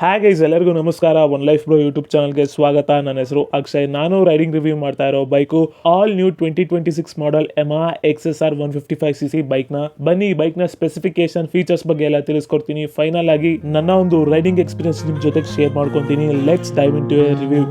Hi guys, ಎಲ್ಲರಿಗೂ ನಮಸ್ಕಾರ. One life bro YouTube ಚಾನಲ್ಗೆ ಸ್ವಾಗತ. ನನ್ನ ಹೆಸರು ಅಕ್ಷಯ್. ನಾನು ರೈಡಿಂಗ್ ರಿವ್ಯೂ ಮಾಡ್ತಾ ಇರೋ bike all new 2026 model Yamaha XSR 155cc ಬೈಕ್ನ. ಬನ್ನಿ ಈ ಬೈಕ್ನ ಸ್ಪೆಸಿಫಿಕೇಶನ್, ಫೀಚರ್ಸ್ ಬಗ್ಗೆ ಎಲ್ಲ ತಿಳಿಸ್ಕೊಡ್ತೀನಿ. ಫೈನಲ್ ಆಗಿ ನನ್ನ ಒಂದು ರೈಡಿಂಗ್ ಎಕ್ಸ್ಪೀರಿಯನ್ಸ್ ನಿಮ್ ಜೊತೆಗೆ ಶೇರ್ ಮಾಡ್ಕೊತೀನಿ. Let's dive into a review.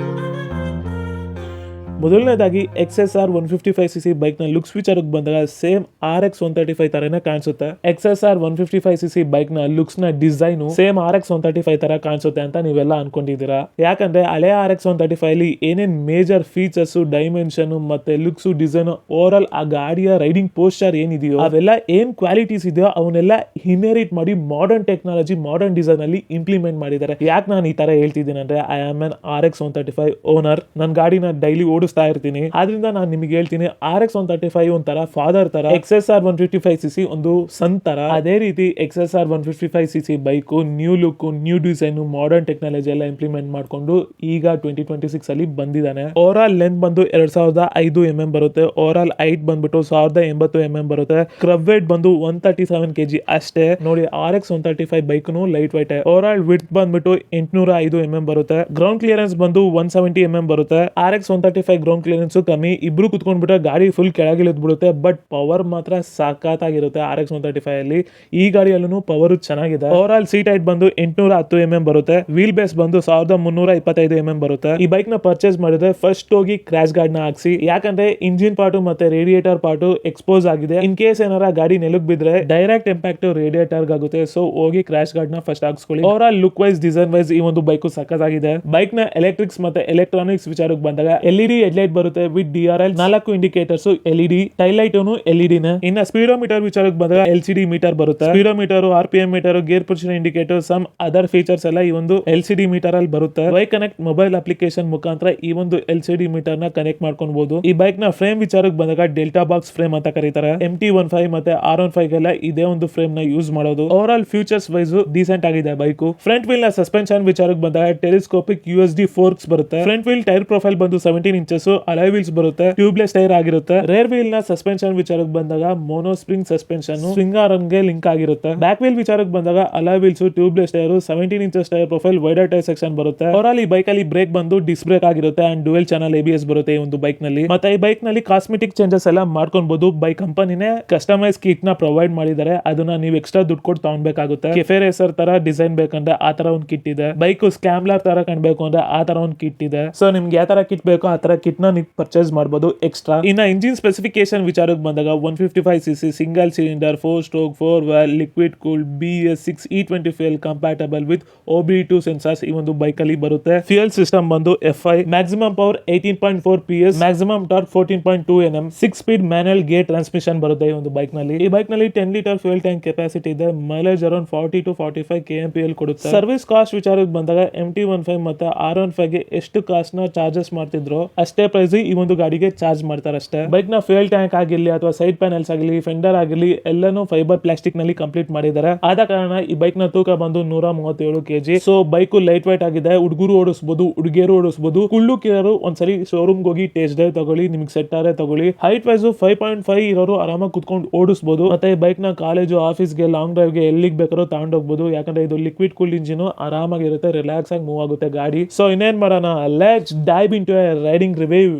ಮೊದಲನೇದಾಗಿ XSR 155cc ಬೈಕ್ನ ಲುಕ್ಸ್ ವಿಚಾರಕ್ಕೆ ಬಂದಾಗ ಸೇಮ್ RX 135 ತರನೇ ಕಾಣಿಸುತ್ತೆ. XSR 155cc ಬೈಕ್ನ ಲುಕ್ಸ್ನ ಡಿಸೈನು ಸೇಮ್ RX 135 ತರ ಕಾಣಿಸುತ್ತೆ ಅಂತ ನೀವೆಲ್ಲ ಅನ್ಕೊಂಡಿದ್ದೀರಾ. ಯಾಕಂದ್ರೆ ಹಳೆ RX 135 ಅಲ್ಲಿ ಏನೇನ್ ಮೇಜರ್ ಫೀಚರ್ಸ್, ಡೈಮೆನ್ಷನ್ ಮತ್ತೆ ಲುಕ್ಸ್, ಡಿಸೈನ್, ಓವರ್ ಆಲ್ ಆ ಗಾಡಿಯ ರೈಡಿಂಗ್ ಪೋಸ್ಚರ್ ಏನಿದೆಯೋ ಅವೆಲ್ಲ ಏನ್ ಕ್ವಾಲಿಟೀಸ್ ಇದೆಯೋ ಅವನ್ನೆಲ್ಲ ಇನ್ಹೆರಿಟ್ ಮಾಡಿ ಮಾಡರ್ನ್ ಟೆಕ್ನಾಲಜಿ, ಮಾಡರ್ನ್ ಡಿಸೈನ್ ಅಲ್ಲಿ ಇಂಪ್ಲಿಮೆಂಟ್ ಮಾಡಿದ್ದಾರೆ. ಯಾಕೆ ನಾನು ಈ ತರ ಹೇಳ್ತಿದ್ದೀನಿ ಅಂದ್ರೆ, I am an RX 135 owner. ನನ್ನ ಗಾಡಿನ ಡೈಲಿ ಓಡಿಸ್ತಾ ಇರ್ತೀನಿ. ಆದ್ರಿಂದ ನಾನು ನಿಮಗೆ ಹೇಳ್ತೀನಿ, RX 135 ಒಂಥರ ಫಾದರ್ ತರ, XSR 155cc ಒಂದು ಸನ್ ತರ. ಅದೇ ರೀತಿ XSR 155cc bike new look, new design, modern technology ಎಲ್ಲ ಇಂಪ್ಲಿಮೆಂಟ್ ಮಾಡ್ಕೊಂಡು ಈಗ 2026 ಅಲ್ಲಿ ಬಂದಿದ್ದಾನೆ. ಓವರ್ ಆಲ್ ಲೆಂತ್ ಬಂದು 2005 mm ಬರುತ್ತೆ. ಓವರ್ ಆಲ್ ಹೈಟ್ ಬಂದ್ಬಿಟ್ಟು 1080 mm ಬರುತ್ತೆ. ಕ್ರಬ್ ವೇಟ್ ಬಂದು 137 kg ಅಷ್ಟೇ. ನೋಡಿ, RX 135 bike light white. Over all width ಬಂದ್ಬಿಟ್ಟು 805 mm ಬರುತ್ತೆ. ಗ್ರೌಂಡ್ ಕ್ಲಿಯರೆನ್ಸ್ ಬಂದು 170 mm ಬರುತ್ತೆ. RX 135 ಗ್ರೌಂಡ್ ಕ್ಲಿಯರೆನ್ಸ್ ಕಮ್ಮಿ, ಇಬ್ರು ಕುತ್ಕೊಂಡ್ಬಿಟ್ರೆ ಗಾಡಿ ಫುಲ್ ಕೆಳಗಿಳಿದ್ಬಿಡುತ್ತೆ. ಬಟ್ ಪವರ್ ಮಾತ್ರ ಸಾಕಾಗಿರುತ್ತೆ RX 135 ಅಲ್ಲಿ. ಈ ಗಾಡಿಯಲ್ಲೂ ಪವರ್ ಚೆನ್ನಾಗಿದೆ. ಓವರ್ ಆಲ್ ಸೀಟ್ ಹೈಟ್ ಬಂದು 810 mm ಬರುತ್ತೆ. ವೀಲ್ ಬೇಸ್ ಬಂದು 1325 mm ಬರುತ್ತೆ. ಈ ಬೈಕ್ ನ ಪರ್ಚೇಸ್ ಮಾಡಿದ್ರೆ ಫಸ್ಟ್ ಹೋಗಿ ಕ್ರಾಶ್ ಗಾರ್ಡ್ ನ ಹಾಕ್ಸಿ. ಯಾಕಂದ್ರೆ ಇಂಜಿನ್ ಪಾರ್ಟ್ ಮತ್ತೆ ರೇಡಿಯೇಟರ್ ಪಾರ್ಟ್ ಎಕ್ಸ್ಪೋಸ್ ಆಗಿದೆ. ಇನ್ ಕೇಸ್ ಏನಾರ ಗಾಡಿ ನೆಲಕ್ ಬಿದ್ರೆ ಡೈರೆಕ್ಟ್ ಇಂಪ್ಯಾಕ್ಟ್ ರೇಡಿಯೇಟರ್ ಆಗುತ್ತೆ. ಸೊ ಹೋಗಿ ಕ್ರಾಶ್ ಗಾರ್ಡ್ ನ ಫಸ್ಟ್ ಹಾಕ್ಸ್ಕೊಳ್ಳಿ. Overall look wise, design wise ಈ ಒಂದು ಬೈಕ್ ಸಖತ್ತಾಗಿದೆ. ಬೈಕ್ ನ ಎಲೆಕ್ಟ್ರಿಕ್ಸ್ ಮತ್ತೆ ಎಲೆಕ್ಟ್ರಾನಿಕ್ಸ್ ವಿಚಾರಕ್ಕೆ ಬಂದಾಗ LED ಹೆಡ್ಲೈಟ್ ಬರುತ್ತೆ with DRL, 4 indicators LED, tail light LED ನ. ಇನ್ನ ಸ್ಪೀಡೋಮೀಟರ್ ವಿಚಾರಕ್ಕೆ ಬಂದಾಗ LCD ಮೀಟರ್ ಬರುತ್ತೆ. Speedometer, RPM meter, gear position indicator, some other features ಎಲ್ಲ ಈ ಒಂದು LCD ಮೀಟರ್ ಅಲ್ಲಿ ಬರುತ್ತೆ. ವೈ ಕನೆಕ್ಟ್ ಮೊಬೈಲ್ ಅಪ್ಲಿಕೇಶನ್ ಮುಖಾಂತರ ಈ ಒಂದು LCD ಮೀಟರ್ ನ ಕನೆಕ್ಟ್ ಮಾಡ್ಕೊಬಹುದು. ಈ ಬೈಕ್ ನ ಫ್ರೇಮ್ ವಿಚಾರಕ್ಕೆ ಬಂದಾಗ ಡೆಲ್ಟಾ ಬಾಕ್ಸ್ ಫ್ರೇಮ್ ಅಂತ ಕರೀತಾರೆ. MT15 ಮತ್ತೆ R15 ಎಲ್ಲ ಇದೇ ಒಂದು ಫ್ರೇಮ್ ನ ಯೂಸ್ ಮಾಡೋದು. Overall features wise decent ಆಗಿದೆ ಬೈಕ್. ಫ್ರಂಟ್ ವೀಲ್ ನ ಸಸ್ಪೆನ್ಷನ್ ವಿಚಾರಕ್ಕೆ ಬಂದಾಗ ಟೆಲಿಸ್ಕೋಪಿಕ್ USD ಫೋರ್ಕ್ಸ್ ಬರುತ್ತೆ. ಫ್ರಂಟ್ ವೀಲ್ ಟೈರ್ ಪ್ರೊಫೈಲ್ ಬಂದು 17 ಇಂಚಸ್, ಅಲೈ ವೀಲ್ಸ್ ಬರುತ್ತೆ, ಟ್ಯೂಬ್ಲೆಸ್ ಟೈರ್ ಆಗಿರುತ್ತೆ. ರೇರ್ ವೀಲ್ ನ ಸಸ್ಪೆನ್ಷನ್ ವಿಚಾರಕ್ಕೆ ಬಂದಾಗ mono spring suspension, swing arm ಗೆ ಲಿಂಕ್ ಆಗಿರುತ್ತೆ. ಬ್ಯಾಕ್ ವೀಲ್ ವಿಚಾರಕ್ಕೆ ಬಂದಾಗ alloy wheels, tubeless tyre, 17 inches tyre profile, wider tyre section ಬರುತ್ತೆ. ಓವರ್ ಆಲ್ ಈ ಬೈಕ್ ಅಲ್ಲಿ ಬ್ರೇಕ್ ಬಂದು ಡಿಸ್ಕ್ ಬ್ರೇಕ್ ಆಗಿರುತ್ತೆ ಅಂಡ್ ಡುವೆಲ್ ಚಾನಲ್ ABS ಬರುತ್ತೆ ಈ ಒಂದು ಬೈಕ್ ನಲ್ಲಿ. ಮತ್ತೆ ಈ ಬೈಕ್ ನಲ್ಲಿ ಕಾಸ್ಮೆಟಿಕ್ ಚೇಂಜಸ್ ಎಲ್ಲ ಮಾಡ್ಕೊಬಹುದು. ಬೈ ಕಂಪನಿನೇ ಕಸ್ಟಮೈಸ್ ಕಿಟ್ ನ ಪ್ರೊವೈಡ್ ಮಾಡಿದ್ದಾರೆ. ಅದನ್ನ ನೀವು ಎಕ್ಸ್ಟ್ರಾ ದುಡ್ಡು ಕೊಟ್ಟು ತಗೊಳ್ಬೇಕಾಗುತ್ತೆ. ಕೆಫೆ ರೇಸರ್ ತರ ಡಿಸೈನ್ ಬೇಕಂದ್ರೆ ಆ ತರ ಒಂದು ಕಿಟ್ ಇದೆ. ಬೈಕ್ ಸ್ಕ್ಯಾಮ್ಲರ್ ತರ ಕಾಣಬೇಕು ಅಂದ್ರೆ ಆ ತರ ಒಂದು ಕಿಟ್ ಇದೆ. ಸೊ ನಿಮ್ಗೆ ಯಾವ ತರ ಕಿಟ್ ಬೇಕೋ ಆ ತರ ಕಿಟ್ ನ ನೀವು ಪರ್ಚೇಸ್ ಮಾಡಬಹುದು ಎಕ್ಸ್ಟ್ರಾ. ಇನ್ನ ಇಂಜಿನ್ ಸ್ಪೆಸಿಫಿಕೇಶನ್ ವಿಚಾರಕ್ಕೆ ಬಂದಾಗ 155cc single cylinder 4 stroke 4 valve liquid cooled BS6 E20 fuel compatible with OBD2 sensors ಈ ಒಂದು ಬೈಕ್ ಅಲ್ಲಿ ಬರುತ್ತೆ. ಫ್ಯೂಯಲ್ ಸಿಸ್ಟಮ್ ಬಂದು FI, maximum power 18.4 PS, maximum torque 14.2 Nm, 6 speed manual gear transmission ಬರುತ್ತೆ ಈ ಒಂದು ಬೈಕ್ ನಲ್ಲಿ. ಈ ಬೈಕ್ ನಲ್ಲಿ 10 ಲೀಟರ್ ಫ್ಯೂಯಲ್ ಟ್ಯಾಂಕ್ ಕೆಪಾಸಿಟಿ ಇದೆ. ಮೈಲೇಜ್ ಅರೌಂಡ್ 40 to 45 kmpl ಕೊಡುತ್ತೆ. ಸರ್ವಿಸ್ ಕಾಸ್ಟ್ ವಿಚಾರಕ್ಕೆ ಬಂದಾಗ MT15 ಮತ್ತೆ R15 ಗೆ ಎಷ್ಟು ಕಾಸ್ಟ್ ನ ಚಾರ್ಜಸ್ ಮಾಡ್ತಿದ್ರು ಅಷ್ಟೇ ಪ್ರೈಸ್ ಈ ಒಂದು ಗಾಡಿಗೆ ಚಾರ್ಜ್ ಮಾಡ್ತಾರೆ ಅಷ್ಟೇ. ಬೈಕ್ ನ ಫ್ಯೂಯಲ್ ಟ್ಯಾಂಕ್ ಆಗಿರ್ಲಿ ಅಥವಾ ಸೈಡ್ ಪ್ಯಾನಲ್ಸ್ ಆಗಿರ್ಲಿ, ಫೆಂಡರ್ ಆಗಿರ್ಲಿ, ಎಲ್ಲಾನು ಫೈಬರ್ ಪ್ಲಾಸ್ಟಿಕ್ ನಲ್ಲಿ ಕಂಪ್ಲೀಟ್ ಮಾಡಿದ್ದಾರೆ. ಆದ ಕಾರಣ ಈ ಬೈಕ್ ನ ತೂಕ ಬಂದು 137 kg. So bike light white ಆಗಿದೆ. ಹುಡುಗರು ಓಡಿಸಬಹುದು, ಹುಡುಗಿಯರು ಓಡಿಸಬಹುದು. ಕುಳ್ಳು ಕಿರೋರು ಒಂದ್ಸರಿ ಶೋರೂಮ್ ಹೋಗಿ ಟೆಸ್ಟ್ ಡ್ರೈವ್ ತಗೊಳ್ಳಿ, ನಿಮ್ಗೆ ಸೆಟ್ ಆದ್ರೆ ತಗೊಳ್ಳಿ. ಹೈಟ್ ವೈಸ್ 5.5 ಇರೋರು ಆರಾಮಾಗಿ ಕುತ್ಕೊಂಡು ಓಡಿಸಬಹುದು. ಮತ್ತೆ ಈ ಬೈಕ್ ನ ಕಾಲೇಜು, ಆಫೀಸ್ಗೆ, ಲಾಂಗ್ ಡ್ರೈವ್ ಗೆ ಎಲ್ಲಿಗೆ ಬೇಕಾದ್ರೂ ತಗೊಂಡು ಹೋಗ್ಬಹುದು. ಯಾಕಂದ್ರೆ ಇದು ಲಿಕ್ವಿಡ್ ಕೂಲ್ಡ್ ಇಂಜಿನ್, ಆರಾಮಾಗಿರುತ್ತೆ, ರಿಲ್ಯಾಕ್ಸ್ ಆಗಿ ಮೂವ್ ಆಗುತ್ತೆ ಗಾಡಿ. ಸೊ ಇನ್ನೇನ್ ಮಾಡೋಣ, let's dive into a riding review.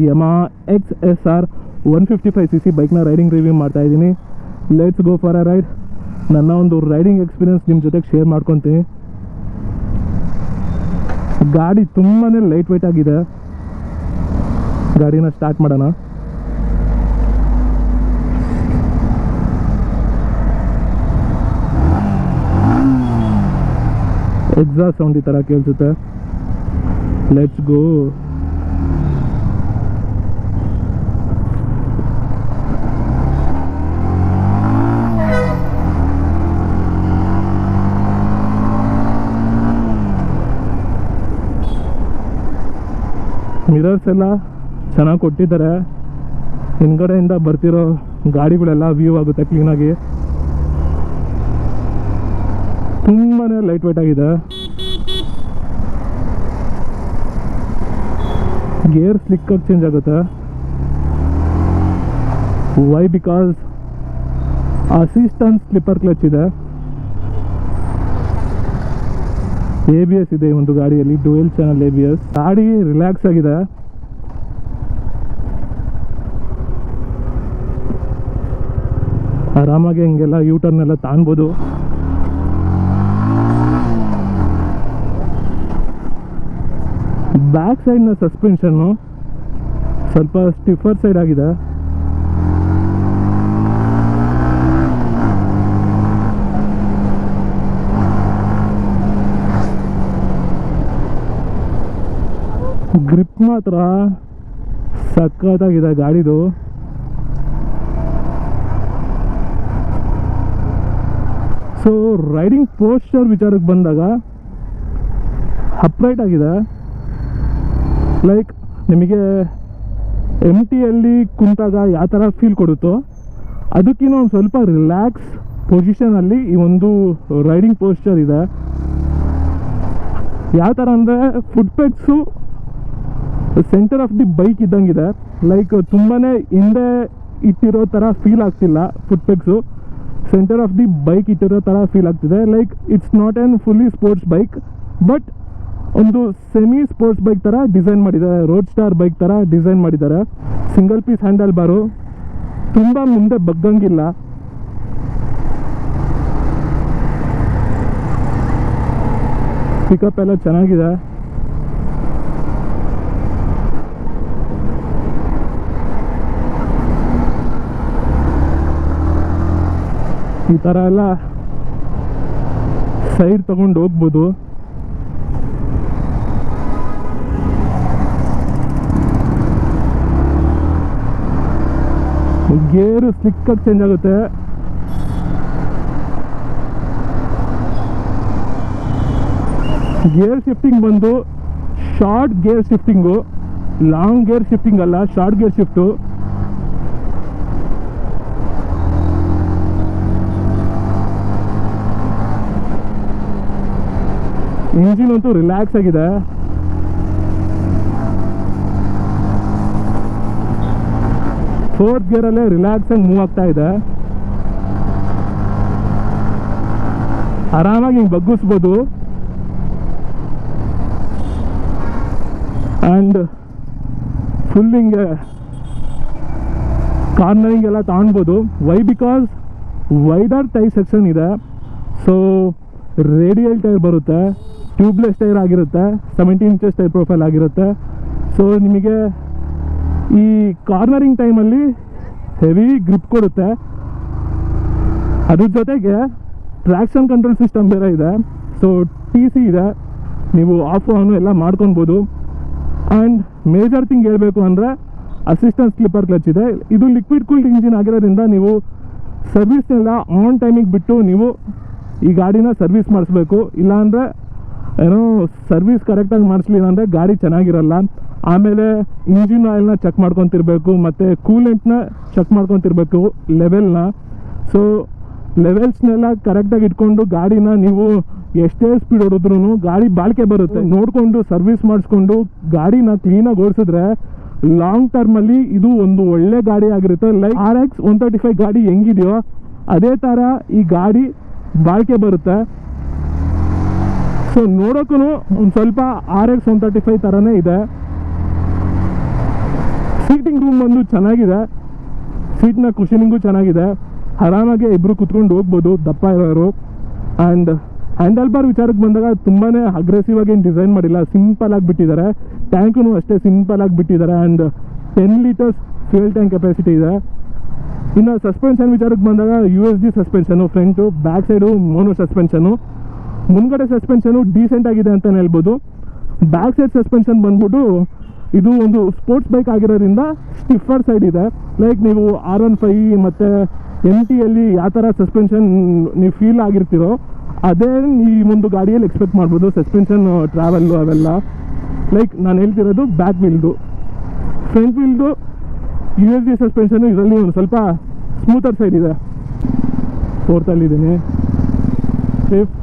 Yamaha XSR 155cc ಬೈಕ್ನ ರೈಡಿಂಗ್ ರಿವ್ಯೂ ಮಾಡ್ತಾ ಇದ್ದೀನಿ. Let's go for a ride. ನನ್ನ ಒಂದು ರೈಡಿಂಗ್ ಎಕ್ಸ್ಪೀರಿಯನ್ಸ್ ನಿಮ್ಮ ಜೊತೆಗೆ ಶೇರ್ ಮಾಡ್ಕೊತೀನಿ. ಗಾಡಿ ತುಂಬಾ ಲೈಟ್ ವೆಯ್ಟ್ ಆಗಿದೆ. ಗಾಡಿನ ಸ್ಟಾರ್ಟ್ ಮಾಡೋಣ. ಎಕ್ಸಾಸ್ಟ್ ಸೌಂಡ್ ಈ ಥರ ಕೇಳಿಸುತ್ತೆ. Let's go. ಮಿರರ್ಸ್ ಎಲ್ಲ ಚೆನ್ನಾಗಿ ಕೊಟ್ಟಿದ್ದಾರೆ. ಹಿಂದ್ಗಡೆಯಿಂದ ಬರ್ತಿರೋ ಗಾಡಿಗಳೆಲ್ಲ ವ್ಯೂ ಆಗುತ್ತೆ ಕ್ಲೀನಾಗಿ. ತುಂಬಾ ಲೈಟ್ ವೇಟ್ ಆಗಿದೆ. ಗೇರ್ ಸ್ಲಿಕ್ ಆಗಿ ಚೇಂಜ್ ಆಗುತ್ತೆ. Why? Because assistant slipper clutch ಇದೆ, ABS ಇದೆ ಈ ಒಂದು ಗಾಡಿಯಲ್ಲಿ, ಡ್ಯುಯಲ್ ಚಾನಲ್ ABS. ಗಾಡಿ ರಿಲ್ಯಾಕ್ಸ್ ಆಗಿದೆ. ಆರಾಮಾಗಿ ಹಿಂಗೆಲ್ಲ ಯೂಟರ್ನ್ ಎಲ್ಲ ತಾಣ್ಬೋದು. ಬ್ಯಾಕ್ ಸೈಡ್ನ ಸಸ್ಪೆನ್ಷನ್ನು ಸ್ವಲ್ಪ ಸ್ಟಿಫರ್ ಸೈಡ್ ಆಗಿದೆ. ಗ್ರಿಪ್ ಮಾತ್ರ ಸಖತ್ತಾಗಿದೆ ಗಾಡಿದು. ಸೊ ರೈಡಿಂಗ್ ಪೋಸ್ಚರ್ ವಿಚಾರಕ್ಕೆ ಬಂದಾಗ ಅಪ್ರೈಟ್ ಆಗಿದೆ. ಲೈಕ್ ನಿಮಗೆ MTಯಲ್ಲಿ ಕುಂತಾಗ ಯಾವ ಥರ ಫೀಲ್ ಕೊಡುತ್ತೋ ಅದಕ್ಕಿಂತ ಒಂದು ಸ್ವಲ್ಪ ರಿಲ್ಯಾಕ್ಸ್ ಪೊಸಿಷನಲ್ಲಿ ಈ ಒಂದು ರೈಡಿಂಗ್ ಪೋಸ್ಚರ್ ಇದೆ. ಯಾವ ಥರ ಅಂದರೆ foot pegs centre of the bike ಇದ್ದಂಗಿದೆ. ಲೈಕ್ ತುಂಬಾ ಹಿಂದೆ ಇಟ್ಟಿರೋ ಥರ ಫೀಲ್ ಆಗ್ತಿಲ್ಲ. Foot pegs centre of the bike ಇಟ್ಟಿರೋ ಥರ ಫೀಲ್ ಆಗ್ತಿದೆ. Like it's not an fully sports bike, but ಒಂದು ಸೆಮಿ ಸ್ಪೋರ್ಟ್ಸ್ ಬೈಕ್ ಥರ ಡಿಸೈನ್ ಮಾಡಿದ್ದಾರೆ. ರೋಡ್ ಸ್ಟಾರ್ ಬೈಕ್ ಥರ ಡಿಸೈನ್ ಮಾಡಿದ್ದಾರೆ. ಸಿಂಗಲ್ ಪೀಸ್ ಹ್ಯಾಂಡಲ್ ಬಾರು, ತುಂಬ ಮುಂದೆ ಬಗ್ಗಂಗಿಲ್ಲ. ಪಿಕಪ್ ಎಲ್ಲ ಚೆನ್ನಾಗಿದೆ. ಈ ಥರ ಎಲ್ಲ ಸೈಡ್ ತಗೊಂಡು ಹೋಗ್ಬೋದು. ಗೇರು ಸ್ಲಿಕ್ಕಾಗಿ ಚೇಂಜ್ ಆಗುತ್ತೆ. ಗೇರ್ ಶಿಫ್ಟಿಂಗ್ ಬಂದು short gear shifting, long gear shifting ಅಲ್ಲ, ಶಾರ್ಟ್ ಗೇರ್ ಶಿಫ್ಟು. ಇಂಜಿನ್ ಅಂತೂ ರಿಲ್ಯಾಕ್ಸ್ ಆಗಿದೆ. ಫೋರ್ತ್ ಗೇರಲ್ಲೇ ರಿಲ್ಯಾಕ್ಸ್ ಆಗಿ ಮೂವ್ ಆಗ್ತಾ ಇದೆ. ಆರಾಮಾಗಿ ಹಿಂಗೆ ಬಗ್ಗಿಸ್ಬೋದು. ಆ್ಯಂಡ್ ಫುಲ್ ಹಿಂಗೆ ಕಾರ್ನರಿಂಗ್ ಎಲ್ಲ ತಗೊಳ್ಬೋದು. Why because wider tyre section ಇದೆ. ಸೊ ರೇಡಿಯಲ್ ಟೈರ್ ಬರುತ್ತೆ, ಟ್ಯೂಬ್ಲೆಸ್ ಟೈರ್ ಆಗಿರುತ್ತೆ, 17 ಇಂಚಸ್ ಟೈರ್ ಪ್ರೊಫೈಲ್ ಆಗಿರುತ್ತೆ. ಸೊ ನಿಮಗೆ ಈ ಕಾರ್ನರಿಂಗ್ ಟೈಮಲ್ಲಿ ಹೆವಿ ಗ್ರಿಪ್ ಕೊಡುತ್ತೆ. ಅದ್ರ ಜೊತೆಗೆ ಟ್ರ್ಯಾಕ್ಷನ್ ಕಂಟ್ರೋಲ್ ಸಿಸ್ಟಮ್ ಬೇರೆ ಇದೆ. ಸೊ TC ಇದೆ, ನೀವು ಆಫ್ ಆನು ಎಲ್ಲ ಮಾಡ್ಕೊಬೋದು. ಆ್ಯಂಡ್ ಮೇಜರ್ ಥಿಂಗ್ ಹೇಳಬೇಕು ಅಂದರೆ ಅಸಿಸ್ಟೆಂಟ್ ಸ್ಲಿಪ್ಪರ್ ಕ್ಲಚ್ ಇದೆ. ಇದು ಲಿಕ್ವಿಡ್ ಕೂಲ್ಡ್ ಇಂಜಿನ್ ಆಗಿರೋದ್ರಿಂದ ನೀವು ಸರ್ವಿಸ್ನೆಲ್ಲ ಆನ್ ಟೈಮಿಗೆ ಬಿಟ್ಟು ನೀವು ಈ ಗಾಡಿನ ಸರ್ವಿಸ್ ಮಾಡಿಸ್ಬೇಕು. ಇಲ್ಲಾಂದರೆ ಏನೋ ಸರ್ವಿಸ್ ಕರೆಕ್ಟಾಗಿ ಮಾಡಿಸ್ಲಿಲ್ಲ ಅಂದರೆ ಗಾಡಿ ಚೆನ್ನಾಗಿರಲ್ಲ. ಆಮೇಲೆ ಇಂಜಿನ್ ಆಯಿಲ್ನ ಚೆಕ್ ಮಾಡ್ಕೊತಿರ್ಬೇಕು, ಮತ್ತು ಕೂಲೆಂಟ್ನ ಚೆಕ್ ಮಾಡ್ಕೊತಿರ್ಬೇಕು, ಲೆವೆಲ್ನ. ಸೊ ಲೆವೆಲ್ಸ್ನೆಲ್ಲ ಕರೆಕ್ಟಾಗಿ ಇಟ್ಕೊಂಡು ಗಾಡಿನ ನೀವು ಎಷ್ಟೇ ಸ್ಪೀಡ್ ಹೊಡೆದ್ರೂ ಗಾಡಿ ಬಾಳಿಕೆ ಬರುತ್ತೆ. ನೋಡಿಕೊಂಡು ಸರ್ವಿಸ್ ಮಾಡಿಸ್ಕೊಂಡು ಗಾಡಿನ ಕ್ಲೀನಾಗಿ ಓಡಿಸಿದ್ರೆ ಲಾಂಗ್ ಟರ್ಮಲ್ಲಿ ಇದು ಒಂದು ಒಳ್ಳೆ ಗಾಡಿ ಆಗಿರುತ್ತೆ. ಲೈಕ್ RX 135 ಗಾಡಿ ಹೆಂಗಿದೆಯೋ ಅದೇ ಥರ ಈ ಗಾಡಿ ಬಾಳಿಕೆ ಬರುತ್ತೆ. ಸೊ ನೋಡೋಕ್ಕೂ ಒಂದು ಸ್ವಲ್ಪ RX 135 ಥರನೇ ಇದೆ. ಸೀಟಿಂಗ್ ರೂಮ್ ಬಂದು ಚೆನ್ನಾಗಿದೆ, ಸೀಟ್ನ ಕುಷನಿಂಗು ಚೆನ್ನಾಗಿದೆ. ಆರಾಮಾಗಿ ಇಬ್ಬರು ಕುತ್ಕೊಂಡು ಹೋಗ್ಬೋದು ದಪ್ಪ ಇರೋರು. ಆ್ಯಂಡ್ ಹ್ಯಾಂಡಲ್ ಬಾರ್ ವಿಚಾರಕ್ಕೆ ಬಂದಾಗ ತುಂಬಾ ಅಗ್ರೆಸಿವ್ ಆಗಿ ಏನು ಡಿಸೈನ್ ಮಾಡಿಲ್ಲ, ಸಿಂಪಲ್ ಆಗಿ ಬಿಟ್ಟಿದ್ದಾರೆ. ಟ್ಯಾಂಕು ಅಷ್ಟೇ ಸಿಂಪಲ್ ಆಗಿ ಬಿಟ್ಟಿದ್ದಾರೆ. And 10 litres fuel tank capacity ಇದೆ. ಇನ್ನು ಸಸ್ಪೆನ್ಷನ್ ವಿಚಾರಕ್ಕೆ ಬಂದಾಗ USD suspension, front back side mono suspension. ಮುಂದ್ಗಡೆ ಸಸ್ಪೆನ್ಷನು ಡೀಸೆಂಟ್ ಆಗಿದೆ ಅಂತಲೇ ಹೇಳ್ಬೋದು. ಬ್ಯಾಕ್ ಸೈಡ್ ಸಸ್ಪೆನ್ಷನ್ ಬಂದ್ಬಿಟ್ಟು ಇದು ಒಂದು ಸ್ಪೋರ್ಟ್ಸ್ ಬೈಕ್ ಆಗಿರೋದ್ರಿಂದ ಸ್ಟಿಫರ್ ಸೈಡ್ ಇದೆ. ಲೈಕ್ ನೀವು R15 ಮತ್ತು MTಯಲ್ಲಿ ಯಾವ ಥರ ಸಸ್ಪೆನ್ಷನ್ ನೀವು ಫೀಲ್ ಆಗಿರ್ತೀರೋ ಅದೇ ಈ ಒಂದು ಗಾಡಿಯಲ್ಲಿ ಎಕ್ಸ್ಪೆಕ್ಟ್ ಮಾಡ್ಬೋದು. ಸಸ್ಪೆನ್ಷನ್ ಟ್ರಾವೆಲ್ಲು ಅವೆಲ್ಲ ಲೈಕ್ ನಾನು ಹೇಳ್ತಿರೋದು ಬ್ಯಾಕ್ ವೀಲ್ದು. ಫ್ರಂಟ್ ವೀಲ್ದು USD ಸಸ್ಪೆನ್ಷನು ಇದರಲ್ಲಿ ಒಂದು ಸ್ವಲ್ಪ ಸ್ಮೂತರ್ ಸೈಡ್ ಇದೆ. 4th ಫಿಫ್ತ್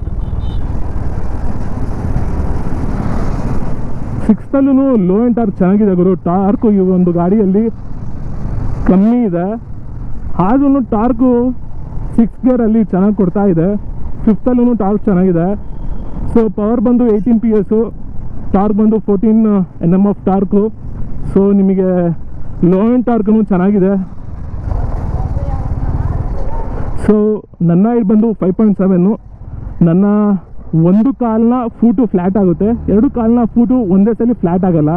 6thಲ್ಲೂ ಲೋ ಆ್ಯಂಡ್ ಟಾರ್ಕ್ ಚೆನ್ನಾಗಿದೆ ಗುರು. ಟಾರ್ಕು ಈ ಒಂದು ಗಾಡಿಯಲ್ಲಿ ಕಮ್ಮಿ ಇದೆ, ಆದ್ರೂ ಟಾರ್ಕು 6 ಗೇರಲ್ಲಿ ಚೆನ್ನಾಗಿ ಕೊಡ್ತಾ ಇದೆ. 5th ಟಾರ್ಕ್ ಚೆನ್ನಾಗಿದೆ. ಸೊ ಪವರ್ ಬಂದು 18 PS, ಟಾರ್ಕ್ ಬಂದು 14 Nm ಆಫ್ ಟಾರ್ಕು. ಸೊ ನಿಮಗೆ ಲೋ ಎಂಡ್ ಟಾರ್ಕ್ನು ಚೆನ್ನಾಗಿದೆ. ಸೊ ನನ್ನ ಹೈಟ್ ಬಂದು 5.7. ನನ್ನ ಒಂದು ಕಾಲನ್ನ ಫೂಟು ಫ್ಲ್ಯಾಟ್ ಆಗುತ್ತೆ, 2 ಕಾಲನ್ನ ಫೂಟು ಒಂದೇ ಸಲ ಫ್ಲ್ಯಾಟ್ ಆಗಲ್ಲ.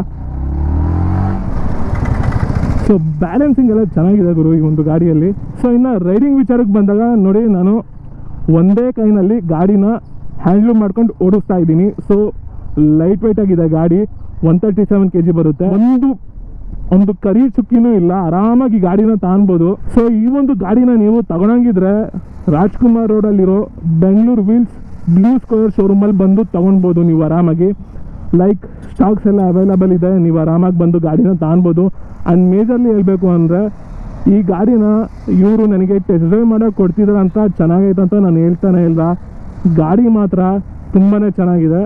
ಸೊ ಬ್ಯಾಲೆನ್ಸಿಂಗ್ ಎಲ್ಲ ಚೆನ್ನಾಗಿದೆ ಗುರು ಈ ಒಂದು ಗಾಡಿಯಲ್ಲಿ. ಸೊ ಇನ್ನು ರೈಡಿಂಗ್ ವಿಚಾರಕ್ಕೆ ಬಂದಾಗ ನೋಡಿ, ನಾನು ಒಂದೇ ಕೈನಲ್ಲಿ ಗಾಡಿನ ಹ್ಯಾಂಡ್ಲ್ ಮಾಡ್ಕೊಂಡು ಓಡಿಸ್ತಾ ಇದ್ದೀನಿ. ಸೊ ಲೈಟ್ ವೆಯ್ಟ್ ಆಗಿದೆ ಗಾಡಿ, 137 kg ಬರುತ್ತೆ. ಒಂದು ಕರಿ ಚುಕ್ಕಿನೂ ಇಲ್ಲ, ಆರಾಮಾಗಿ ಗಾಡಿನ ತಗೊಬೋದು. ಸೊ ಈ ಒಂದು ಗಾಡಿನ ನೀವು ತಗೊಳಂಗಿದ್ರೆ ರಾಜ್ಕುಮಾರ್ ರೋಡಲ್ಲಿರೋ ಬೆಂಗಳೂರು ವೀಲ್ಸ್ ಬ್ಲೂ ಸ್ಕ್ವೇರ್ ಶೋರೂಮಲ್ಲಿ ಬಂದು ತೊಗೊಳ್ಬೋದು ನೀವು ಆರಾಮಾಗಿ. ಲೈಕ್ ಸ್ಟಾಕ್ಸ್ ಎಲ್ಲ ಅವೈಲಬಲ್ ಇದೆ, ನೀವು ಆರಾಮಾಗಿ ಬಂದು ಗಾಡಿನ ತಗೊಬೋದು. ಆ್ಯಂಡ್ ಮೇಜರ್ಲಿ ಹೇಳಬೇಕು ಅಂದರೆ ಈ ಗಾಡಿನ ಇವರು ನನಗೆ ಟೆಸ್ಟ್ ಡ್ರೈವ್ ಮಾಡೋಕೆ ಕೊಡ್ತಿದ್ದಾರೆ ಅಂತ ಚೆನ್ನಾಗೈತೆ ಅಂತ ನಾನು ಹೇಳ್ತಾನೆ ಇಲ್ಲ. ಗಾಡಿ ಮಾತ್ರ ತುಂಬಾ ಚೆನ್ನಾಗಿದೆ.